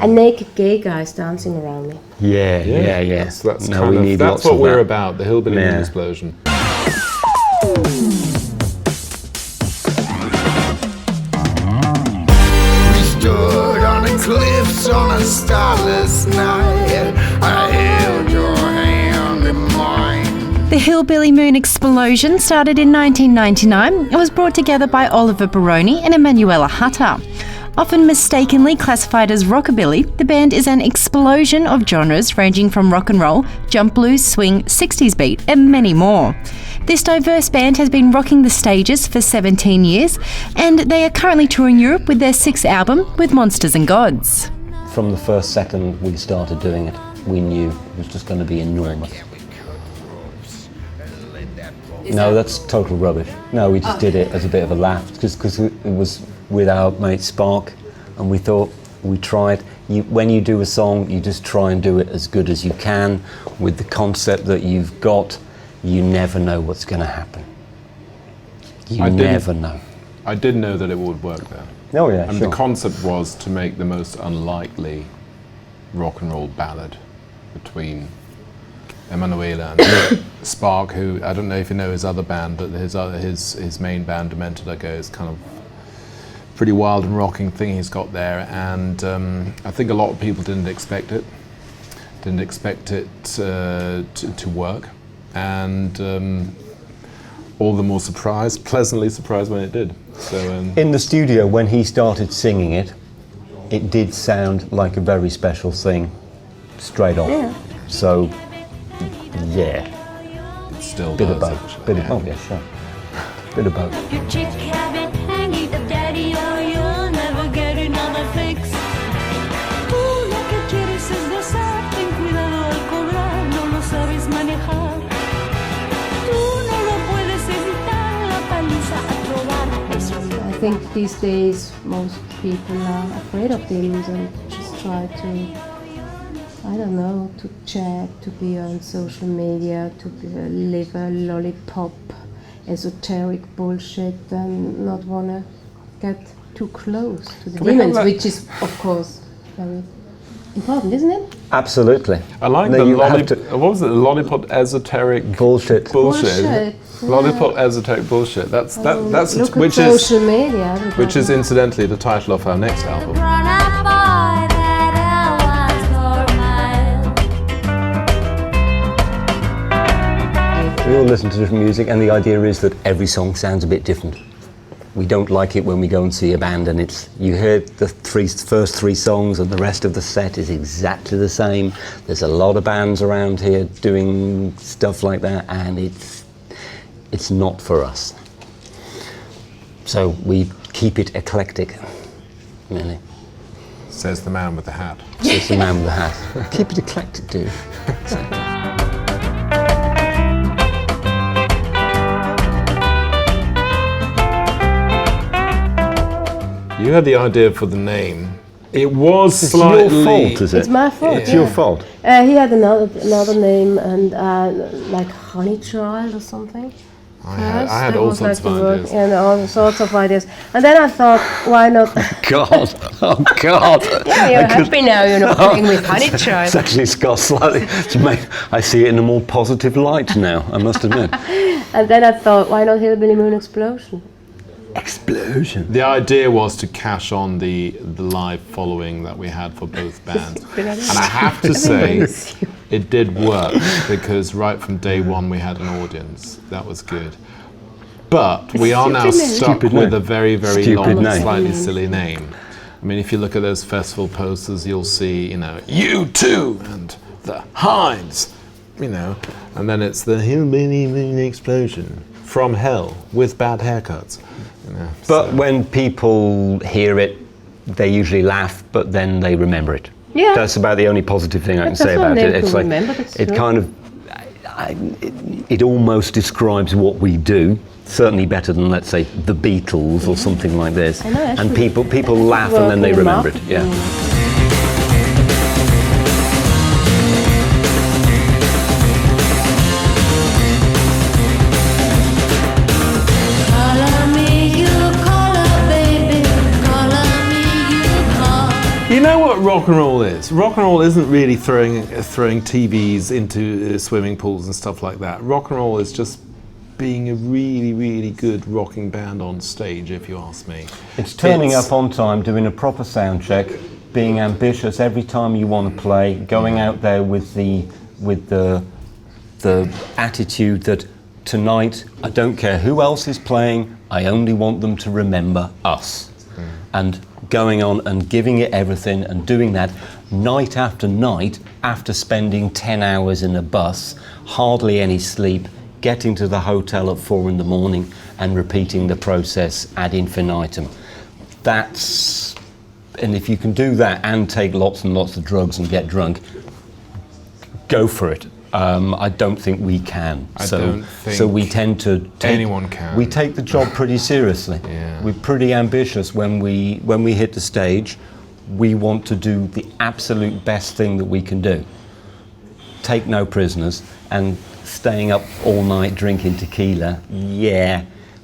And naked gay guys dancing around me. Yeah. That's what we're about, the Hillbilly Moon Explosion. We stood on the cliffs on a starless night. I held your hand in mine. The Hillbilly Moon Explosion started in 1999 and was brought together by Oliver Baroni and Emanuela Hutter. Often mistakenly classified as rockabilly, the band is an explosion of genres ranging from rock and roll, jump blues, swing, 60s beat, and many more. This diverse band has been rocking the stages for 17 years, and they are currently touring Europe with their 6th album, With Monsters and Gods. From the first second we started doing it, we knew it was just going to be enormous. No, that's total rubbish. No, we just did it as a bit of a laugh, because it was with our mate Spark, and we thought, we tried. When you do a song, you just try and do it as good as you can with the concept that you've got. You never know what's going to happen. You never know. I did know that it would work though. Oh yeah, And sure. the concept was to make the most unlikely rock and roll ballad between Emanuela and Spark, who, I don't know if you know his other band, but his main band, Demented Are Go, is kind of pretty wild and rocking thing he's got there, and I think a lot of people didn't expect it to work, and all the more pleasantly surprised when it did. So in the studio, when he started singing it, it did sound like a very special thing, straight off. Yeah. So, yeah. it still Bit does, of both. actually. Bit of, oh yeah, sure. Bit of both. Your chick habit hanging up, daddy, or you'll never get another fix. Una que quieres es gozar, ten cuidado al cobrar, no lo sabes manejar. Tú no lo puedes evitar, la paliza a probar. I think these days most people are afraid of demons and just try to, I don't know, to chat, to be on social media, to live a lollipop, esoteric bullshit, and not want to get too close to the demons, which is, of course, very important, isn't it? Absolutely. I like No, the you have to- what was it? The lollipop esoteric Bullshit. bullshit. Yeah. Lollipop esoteric bullshit. That's Look which at is social media. which is incidentally the title of our next album. Grown-up boy that I was for mine. We all listen to different music, and the idea is that every song sounds a bit different. We don't like it when we go and see a band and you hear the first three songs and the rest of the set is exactly the same. There's a lot of bands around here doing stuff like that, and it's not for us. So we keep it eclectic, really. Says the man with the hat. Says the man with the hat. Keep it eclectic, dude. You had the idea for the name. It was It's slightly... your fault, is it? It's my fault. It's your fault. He had another name, and like Honey Child or something. I had all sorts of ideas. And all sorts of ideas. And then I thought, why not? God, oh God. Yeah, you're happy now, you're not playing with Honey It's Child. actually got slightly, I see it in a more positive light now, I must admit. And then I thought, why not Hillbilly Moon Explosion? Explosion. The idea was to cash on the live following that we had for both bands. And I have to say, it did work, because right from day one we had an audience. That was good. But we are now stuck Stupid with name. a very, very Stupid long, name. slightly silly name. I mean, if you look at those festival posters, you'll see, U2 and the Hinds, and then it's the Hillbilly Moon Explosion from hell with bad haircuts. But when people hear it, they usually laugh, but then they remember it. Yeah. That's about the only positive thing I can say That's about what it. they It's can like, remember, that's it true. kind of, it almost describes what we do. Certainly better than, let's say, the Beatles or something like this. I know, And actually, people laugh and then they working remember it. marketing. Yeah. You know what rock and roll is. Rock and roll isn't really throwing TVs into swimming pools and stuff like that. Rock and roll is just being a really, really good rocking band on stage, if you ask me. It's turning up on time, doing a proper sound check, being ambitious every time you want to play, going out there with the attitude that tonight, I don't care who else is playing, I only want them to remember us. And going on and giving it everything and doing that night after night after spending 10 hours in a bus, hardly any sleep, getting to the hotel at 4 in the morning and repeating the process ad infinitum. And if you can do that and take lots and lots of drugs and get drunk, go for it. I don't think we can. So we tend to anyone can. We take the job pretty seriously. Yeah. We're pretty ambitious when we hit the stage. We want to do the absolute best thing that we can do. Take no prisoners, and staying up all night drinking tequila,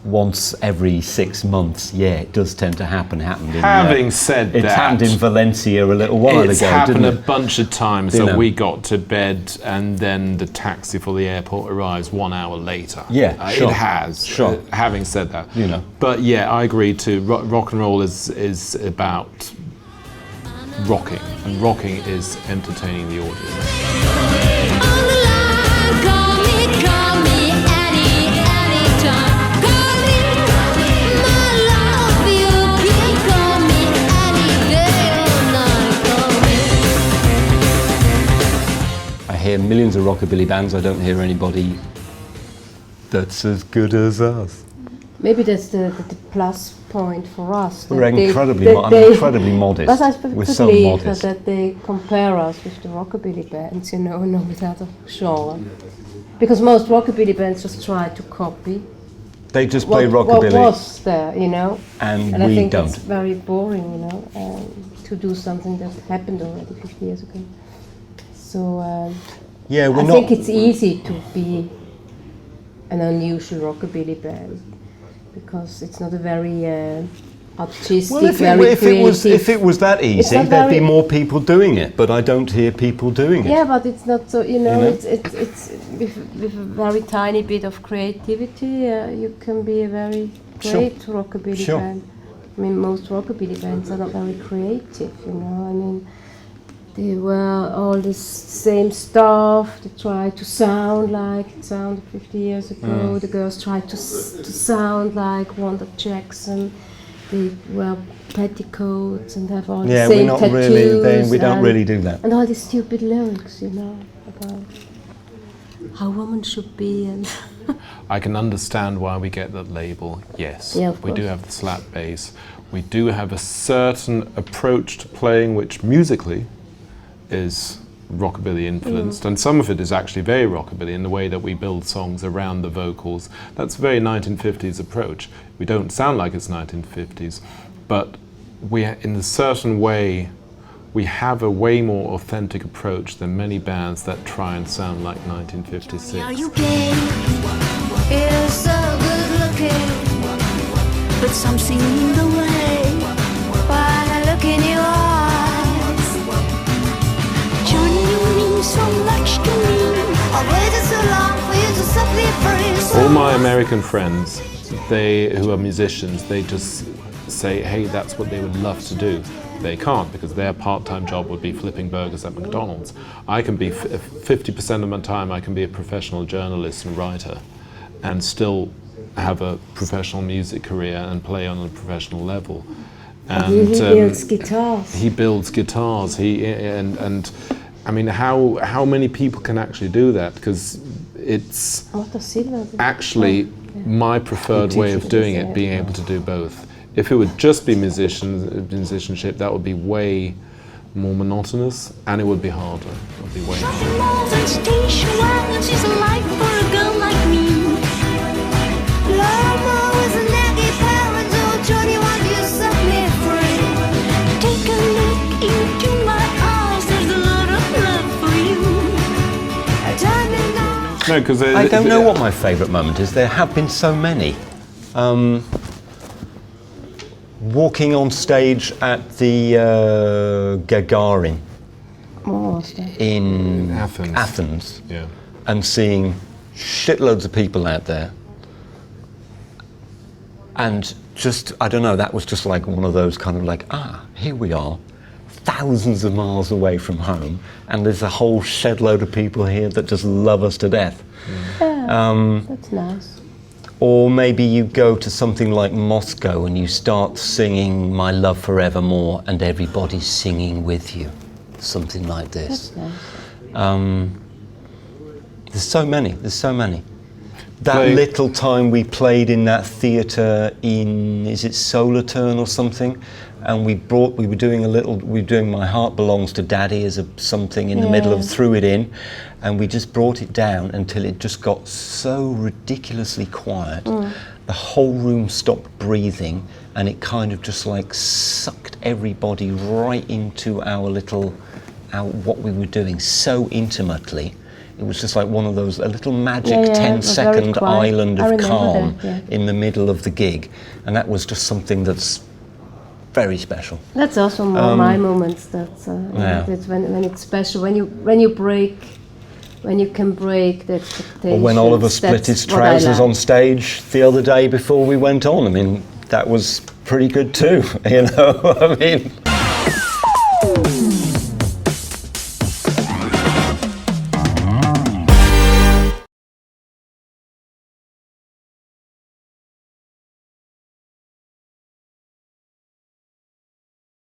once every 6 months, it does tend to happen. Having said that, it happened in Valencia a little while ago. It's happened didn't a bunch of times. So we got to bed, and then the taxi for the airport arrives 1 hour later. Sure. It has. Sure. Having said that, But I agree too. Rock and roll is about rocking, and rocking is entertaining the audience. I hear millions of rockabilly bands. I don't hear anybody that's as good as us. Maybe that's the plus point for us. We're incredibly modest. But I We're so believe modest. that they compare us with the rockabilly bands, no with other genre. Because most rockabilly bands just try to copy. They just play rockabilly. What was there, And I we think don't. it's very boring, to do something that happened already 50 years ago. So I think it's easy to be an unusual rockabilly band because it's not a very artistic, Well, if it was that easy, there'd be more people doing it. But I don't hear people doing it. Yeah, but it's not so. It's with a very tiny bit of creativity, you can be a very great rockabilly band. I mean, most rockabilly bands are not very creative. They were all the same stuff. They tried to sound like it sounded 50 years ago. The girls tried to sound like Wanda Jackson. They wear petticoats and have all the same tattoos. We don't really do that. And all these stupid lyrics, about how women should be. And I can understand why we get that label. Yes, of we do course. have the slap bass. We do have a certain approach to playing, which musically is rockabilly influenced, and some of it is actually very rockabilly in the way that we build songs around the vocals. That's a very 1950s approach. We don't sound like it's 1950s, but in a certain way, we have a way more authentic approach than many bands that try and sound like 1956. Are you gay? You're so good looking, but something in the way when I look in your eyes. Johnny, you mean so much to me. I waited so long for you to set me free. All my American friends, who are musicians, they just say, hey, that's what they would love to do. They can't, because their part-time job would be flipping burgers at McDonald's. I can be 50% of my time I can be a professional journalist and writer and still have a professional music career and play on a professional level. And he builds guitars. He builds guitars. And I mean, how many people can actually do that? Because it's actually my preferred way of doing it, being able to do both. If it would just be musicianship, that would be way more monotonous, and it would be harder. It would be way No, because I don't know what my favourite moment is. There have been so many. walking on stage at the Gagarin in Athens Yeah. and seeing shitloads of people out there. And just, I don't know, that was just like one of those kind of like, here we are, thousands of miles away from home, and there's a whole shed load of people here that just love us to death. Yeah, that's nice. Or maybe you go to something like Moscow and you start singing My Love For Evermore and everybody's singing with you. Something like this. That's nice. There's so many. That little time we played in that theatre in, is it Solarturn or something? And we were doing My Heart Belongs to Daddy as something in the middle of, threw it in, and we just brought it down until it just got so ridiculously quiet. The whole room stopped breathing, and it kind of just like sucked everybody right into what we were doing so intimately. It was just like one of those, a little magic 10-second island of calm in the middle of the gig. And that was just something that's very special. That's also my moments. That's when it's special. When you can break the expectations. Or when Oliver split his trousers on stage the other day before we went on. I mean, that was pretty good too, you know. I mean,